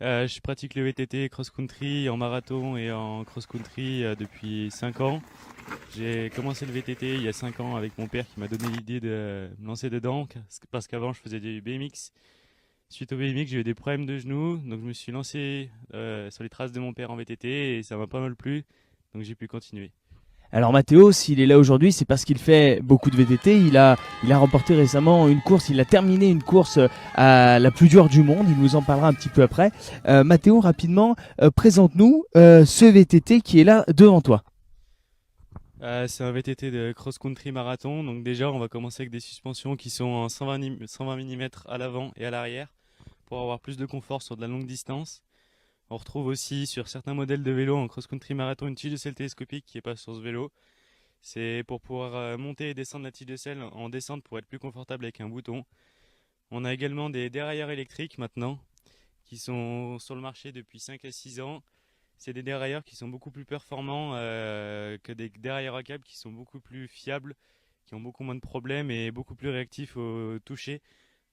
Je pratique le VTT cross-country en marathon et en cross-country depuis 5 ans. J'ai commencé le VTT il y a 5 ans avec mon père qui m'a donné l'idée de me lancer dedans parce qu'avant je faisais du BMX. Suite au BMX, j'ai eu des problèmes de genoux, donc je me suis lancé sur les traces de mon père en VTT et ça m'a pas mal plu, donc j'ai pu continuer. Alors Mathéo, s'il est là aujourd'hui, c'est parce qu'il fait beaucoup de VTT. Il a remporté récemment une course, il a terminé une course à la plus dure du monde. Il nous en parlera un petit peu après. Mathéo, rapidement, présente-nous ce VTT qui est là devant toi. C'est un VTT de cross-country marathon, donc déjà on va commencer avec des suspensions qui sont en 120 mm à l'avant et à l'arrière pour avoir plus de confort sur de la longue distance. On retrouve aussi sur certains modèles de vélo en cross-country marathon une tige de selle télescopique qui est pas sur ce vélo. C'est pour pouvoir monter et descendre la tige de selle en descente pour être plus confortable avec un bouton. On a également des dérailleurs électriques maintenant qui sont sur le marché depuis 5 à 6 ans. C'est des dérailleurs qui sont beaucoup plus performants que des dérailleurs à câble qui sont beaucoup plus fiables, qui ont beaucoup moins de problèmes et beaucoup plus réactifs au toucher.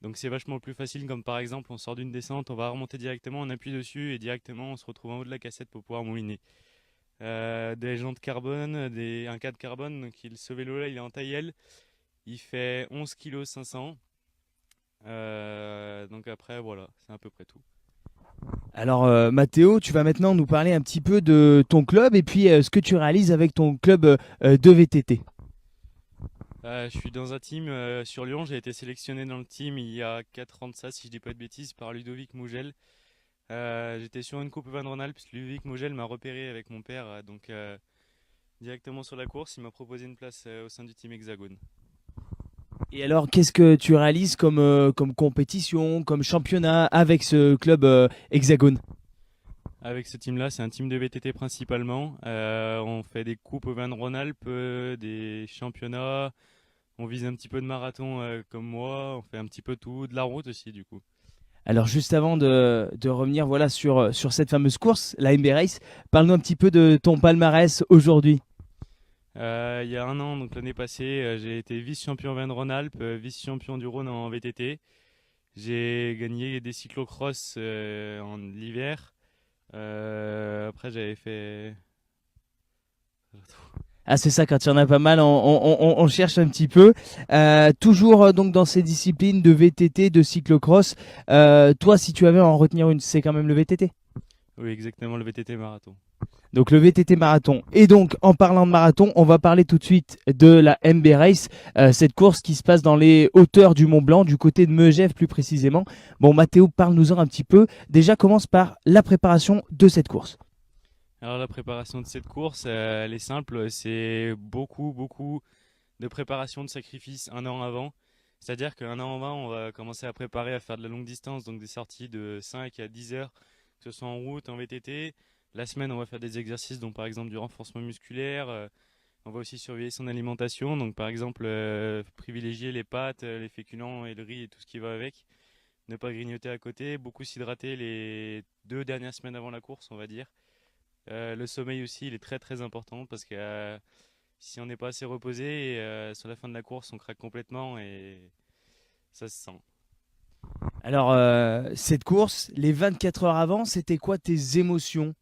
Donc c'est vachement plus facile, comme par exemple on sort d'une descente, on va remonter directement, on appuie dessus et directement on se retrouve en haut de la cassette pour pouvoir mouliner. Des jantes carbone, un cadre carbone, donc ce vélo-là il est en taille L, il fait 11 kg 500. Donc après voilà, c'est à peu près tout. Alors Mathéo, tu vas maintenant nous parler un petit peu de ton club et puis ce que tu réalises avec ton club de VTT. Je suis dans un team sur Lyon, j'ai été sélectionné dans le team il y a 4 ans de ça, si je dis pas de bêtises, par Ludovic Mougel. J'étais sur une coupe Van Ronalp, puisque Ludovic Mougel m'a repéré avec mon père, donc directement sur la course, il m'a proposé une place au sein du team Hexagone. Et alors, qu'est-ce que tu réalises comme compétition, comme championnat avec ce club Hexagone? Avec ce team-là, c'est un team de VTT principalement. On fait des coupes au Van Ronalp, des championnats, on vise un petit peu de marathon comme moi, on fait un petit peu tout, de la route aussi du coup. Alors juste avant de revenir voilà, sur cette fameuse course, la MB Race, parle-nous un petit peu de ton palmarès aujourd'hui. Il y a un an, donc l'année passée, j'ai été vice-champion Van Ronalp, vice-champion du Rhône en VTT. J'ai gagné des cyclocross en l'hiver. Après, j'avais fait. Ah c'est ça, quand il y en a pas mal, on cherche un petit peu. Toujours donc dans ces disciplines de VTT, de cyclocross, toi si tu avais à en retenir une, c'est quand même le VTT. Oui, exactement, le VTT marathon. Donc le VTT marathon. Et donc en parlant de marathon, on va parler tout de suite de la MB Race, cette course qui se passe dans les hauteurs du Mont Blanc, du côté de Megève plus précisément. Bon Mathéo, parle-nous-en un petit peu. Déjà commence par la préparation de cette course. Alors, la préparation de cette course, elle est simple. C'est beaucoup, beaucoup de préparation de sacrifice un an avant. C'est-à-dire qu'un an avant, on va commencer à préparer à faire de la longue distance, donc des sorties de 5 à 10 heures, que ce soit en route, en VTT. La semaine, on va faire des exercices, donc par exemple du renforcement musculaire. On va aussi surveiller son alimentation, donc par exemple privilégier les pâtes, les féculents et le riz et tout ce qui va avec. Ne pas grignoter à côté, beaucoup s'hydrater les 2 dernières semaines avant la course, on va dire. Le sommeil aussi, il est très très important parce que si on n'est pas assez reposé, sur la fin de la course, on craque complètement et ça se sent. Alors cette course, les 24 heures avant, c'était quoi tes émotions?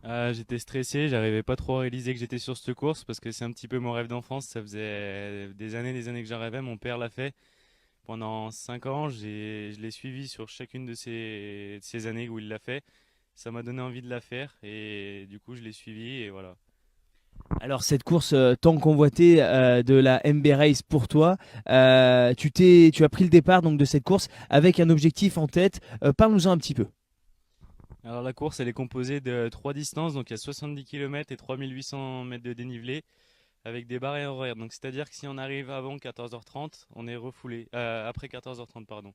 J'étais stressé, j'arrivais pas trop à réaliser que j'étais sur cette course parce que c'est un petit peu mon rêve d'enfance. Ça faisait des années que j'en rêvais. Mon père l'a fait pendant 5 ans. Je l'ai suivi sur chacune de ces années où il l'a fait. Ça m'a donné envie de la faire et du coup je l'ai suivi et voilà. Alors cette course tant convoitée de la MB Race pour toi, tu as pris le départ donc de cette course avec un objectif en tête. Parle-nous-en un petit peu. Alors la course elle est composée de 3 distances, donc il y a 70 km et 3800 mètres de dénivelé avec des barrières horaires. Donc c'est-à-dire que si on arrive avant 14h30, on est refoulé. Après 14h30 pardon.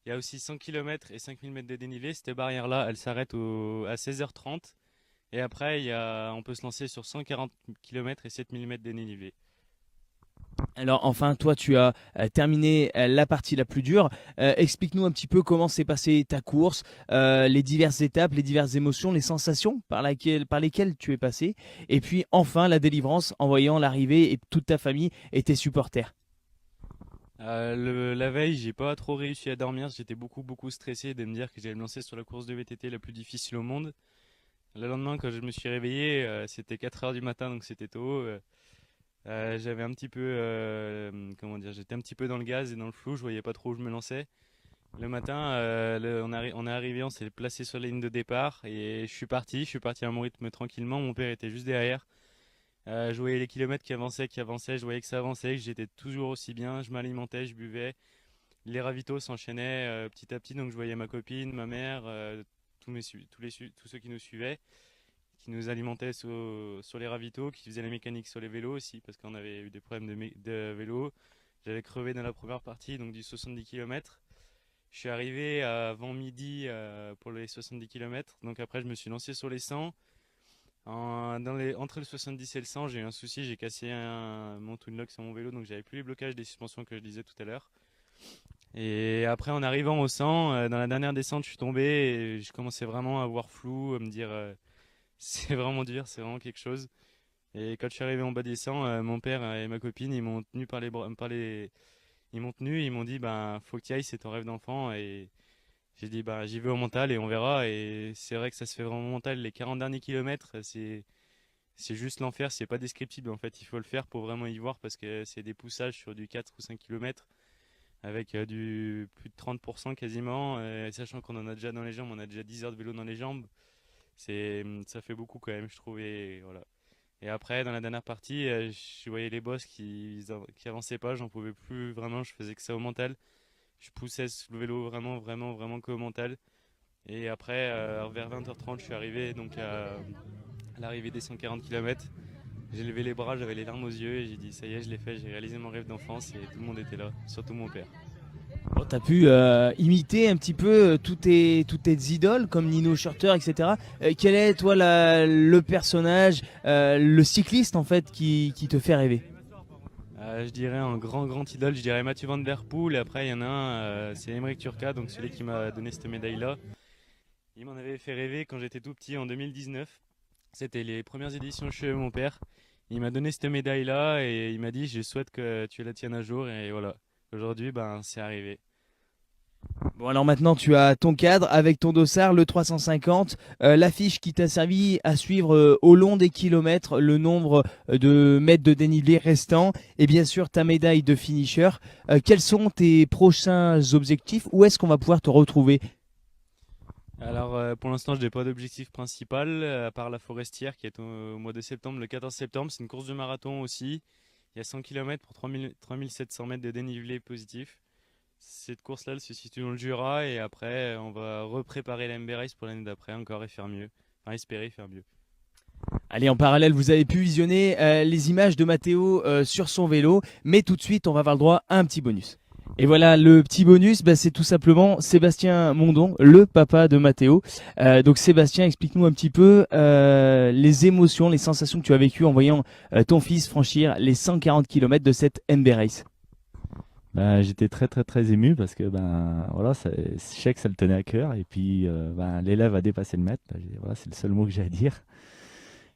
Il y a aussi 100 km et 5000 mètres de dénivelé. Cette barrière-là, elle s'arrête à 16h30. Et après, on peut se lancer sur 140 km et 7000 mètres de dénivelé. Alors enfin, toi tu as terminé la partie la plus dure. Explique-nous un petit peu comment s'est passée ta course, les diverses étapes, les diverses émotions, les sensations par lesquelles tu es passé. Et puis enfin la délivrance en voyant l'arrivée et toute ta famille et tes supporters. La veille, j'ai pas trop réussi à dormir. J'étais beaucoup stressé de me dire que j'allais me lancer sur la course de VTT la plus difficile au monde. Le lendemain, quand je me suis réveillé, c'était 4 heures du matin, donc c'était tôt. J'avais un petit peu, comment dire, j'étais un petit peu dans le gaz et dans le flou. Je voyais pas trop où je me lançais. Le matin, on est arrivé, on s'est placé sur la ligne de départ et je suis parti. Je suis parti à mon rythme tranquillement. Mon père était juste derrière. Je voyais les kilomètres qui avançaient. Je voyais que ça avançait, que j'étais toujours aussi bien. Je m'alimentais, je buvais. Les ravitaux s'enchaînaient petit à petit. Donc je voyais ma copine, ma mère, tous ceux qui nous suivaient, qui nous alimentaient sur les ravitaux, qui faisaient la mécanique sur les vélos aussi, parce qu'on avait eu des problèmes de vélo. J'avais crevé dans la première partie, donc du 70 km. Je suis arrivé avant midi pour les 70 km. Donc après, je me suis lancé sur les 100. Entre le 70 et le 100, j'ai eu un souci. J'ai cassé mon twin lock sur mon vélo. Donc j'avais plus les blocages des suspensions que je disais tout à l'heure. Et après, en arrivant au 100, dans la dernière descente, je suis tombé et je commençais vraiment à voir flou, à me dire c'est vraiment dur, c'est vraiment quelque chose. Et quand je suis arrivé en bas des 100, mon père et ma copine, ils m'ont tenu par les bras, ils m'ont tenu, ils m'ont dit ben faut que tu y ailles, c'est ton rêve d'enfant. Et j'ai dit bah j'y vais au mental et on verra. Et c'est vrai que ça se fait vraiment au mental. Les 40 derniers kilomètres, c'est juste l'enfer, c'est pas descriptible en fait. Il faut le faire pour vraiment y voir parce que c'est des poussages sur du 4 ou 5 kilomètres avec du plus de 30% quasiment. Sachant qu'on en a déjà dans les jambes, on a déjà 10 heures de vélo dans les jambes. Ça fait beaucoup quand même, je trouve. Et voilà. Et après, dans la dernière partie, je voyais les boss qui avançaient pas, j'en pouvais plus vraiment, je faisais que ça au mental. Je poussais le vélo vraiment que au mental. Et après, vers 20h30, je suis arrivé donc à l'arrivée des 140 km. J'ai levé les bras, j'avais les larmes aux yeux et j'ai dit ça y est, je l'ai fait, j'ai réalisé mon rêve d'enfance et tout le monde était là, surtout mon père. Bon, t'as pu imiter un petit peu toutes tes idoles comme Nino Schurter, etc. Quel est toi le personnage, le cycliste en fait qui te fait rêver? Je dirais un grand idole, je dirais Mathieu Van Der Poel. Et après, il y en a un, c'est Emeric Turca, donc celui qui m'a donné cette médaille-là. Il m'en avait fait rêver quand j'étais tout petit en 2019. C'était les premières éditions chez mon père. Il m'a donné cette médaille-là et il m'a dit je souhaite que tu la tiennes un jour. Et voilà, aujourd'hui, ben, c'est arrivé. Bon, alors maintenant tu as ton cadre avec ton dossard, le 350, l'affiche qui t'a servi à suivre au long des kilomètres le nombre de mètres de dénivelé restants et bien sûr ta médaille de finisher. Quels sont tes prochains objectifs? Où est-ce qu'on va pouvoir te retrouver? Alors, pour l'instant, je n'ai pas d'objectif principal, à part la forestière qui est au mois de septembre, le 14 septembre. C'est une course de marathon aussi. Il y a 100 km pour 3700 mètres de dénivelé positif. Cette course-là, elle se situe dans le Jura et après, on va repréparer la MB Race pour l'année d'après encore et faire mieux. Enfin, espérer faire mieux. Allez, en parallèle, vous avez pu visionner les images de Matteo sur son vélo, mais tout de suite, on va avoir le droit à un petit bonus. Et voilà, le petit bonus, bah, c'est tout simplement Sébastien Mondon, le papa de Matteo. Donc Sébastien, explique-nous un petit peu les émotions, les sensations que tu as vécues en voyant ton fils franchir les 140 km de cette MB Race. Ben, j'étais très ému parce que ben voilà, je sais que ça le tenait à cœur et puis ben, l'élève a dépassé le maître. Voilà, c'est le seul mot que j'ai à dire.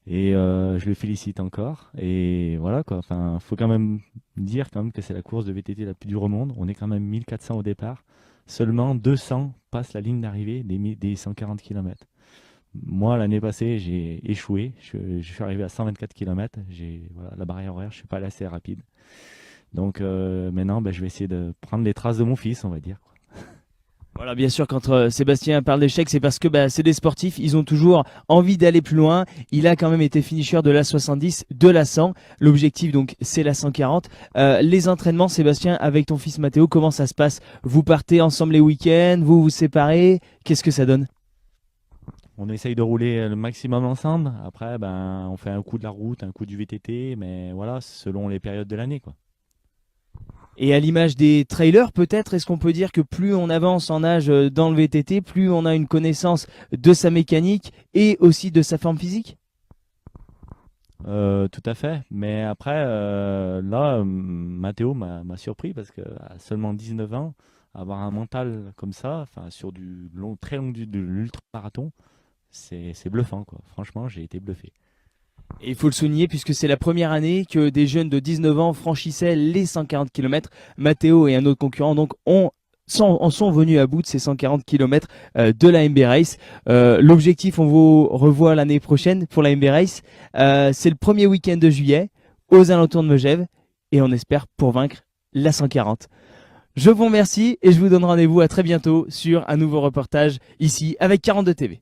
Et je le félicite encore. Et voilà quoi. Enfin, faut quand même dire quand même que c'est la course de VTT la plus dure au monde. On est quand même 1400 au départ. Seulement 200 passent la ligne d'arrivée des 140 km. Moi, l'année passée, j'ai échoué. Je suis arrivé à 124 km. Voilà, la barrière horaire, je suis pas allé assez rapide. Donc maintenant, ben, je vais essayer de prendre les traces de mon fils, on va dire, quoi. Voilà, bien sûr, quand Sébastien parle d'échec, c'est parce que bah, c'est des sportifs, ils ont toujours envie d'aller plus loin. Il a quand même été finisher de la 70, de la 100. L'objectif, donc, c'est la 140. Les entraînements, Sébastien, avec ton fils Mathéo, comment ça se passe? Vous partez ensemble les week-ends, vous vous séparez? Qu'est-ce que ça donne? On essaye de rouler le maximum ensemble. Après, ben, on fait un coup de la route, un coup du VTT, mais voilà, selon les périodes de l'année, quoi. Et à l'image des trailers, peut-être, est-ce qu'on peut dire que plus on avance en âge dans le VTT, plus on a une connaissance de sa mécanique et aussi de sa forme physique? Tout à fait. Mais après, là, Mathéo m'a surpris parce que à seulement 19 ans, avoir un mental comme ça, enfin, sur du long, très long de l'ultra-marathon, c'est bluffant, quoi. Franchement, j'ai été bluffé. Et il faut le souligner puisque c'est la première année que des jeunes de 19 ans franchissaient les 140 km. Matteo et un autre concurrent donc en sont venus à bout de ces 140 km de la MB Race. L'objectif, on vous revoit l'année prochaine pour la MB Race. C'est le premier week-end de juillet aux alentours de Megève et on espère pour vaincre la 140. Je vous remercie et je vous donne rendez-vous à très bientôt sur un nouveau reportage ici avec 42 TV.